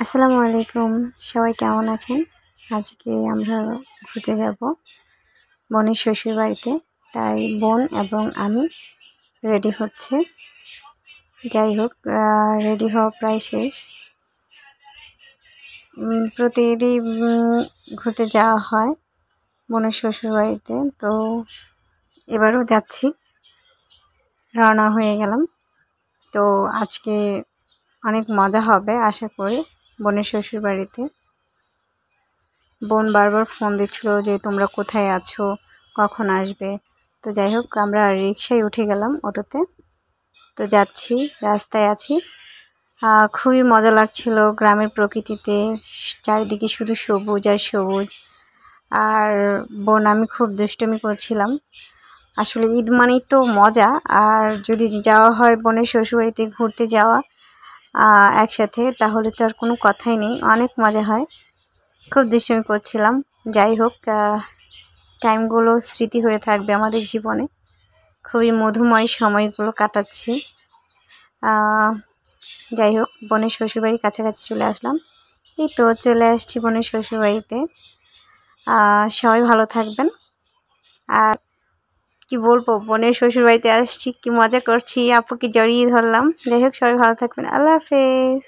আসসালামু আলাইকুম। সবাই কেমন আছেন? আজকে আমরা ঘুরতে যাব বোনের শ্বশুর বাড়িতে। তাই বোন এবং আমি রেডি হচ্ছে। যাই হোক, রেডি হওয়া প্রায় শেষ। প্রতিদিন ঘুরতে যাওয়া হয় বোনের শ্বশুর বাড়িতে, তো এবারও যাচ্ছি। রওনা হয়ে গেলাম। তো আজকে অনেক মজা হবে আশা করি বোনের শ্বশুর বাড়িতে। বোন বারবার ফোন দিচ্ছিল যে তোমরা কোথায় আছো, কখন আসবে। তো যাই হোক, আমরা রিকশায় উঠে গেলাম, অটোতে। তো যাচ্ছি, রাস্তায় আছি। খুবই মজা লাগছিল গ্রামের প্রকৃতিতে। চারিদিকে শুধু সবুজ আর সবুজ। আর বোন আমি খুব দুষ্টুমি করছিলাম। আসলে ঈদ মানেই তো মজা, আর যদি যাওয়া হয় বোনের শ্বশুরবাড়িতে ঘুরতে যাওয়া একসাথে, তাহলে তো আর কোনো কথাই নেই, অনেক মজা হয়। খুব দুষ্টুমি করছিলাম। যাই হোক, টাইমগুলো স্মৃতি হয়ে থাকবে আমাদের জীবনে। খুবই মধুময় সময়গুলো কাটাচ্ছি। যাই হোক, বোনের শ্বশুরবাড়ির কাছাকাছি চলে আসলাম। এই তো চলে আসছি বোনের শ্বশুরবাড়িতে। সবাই ভালো থাকবেন। আর কি বলবো, বোনের শ্বশুরবাড়িতে আসছি, কি মজা করছি, আপুকে জড়িয়ে ধরলাম। যাই হোক, সবাই ভালো থাকবেন। আল্লাহ হাফেজ।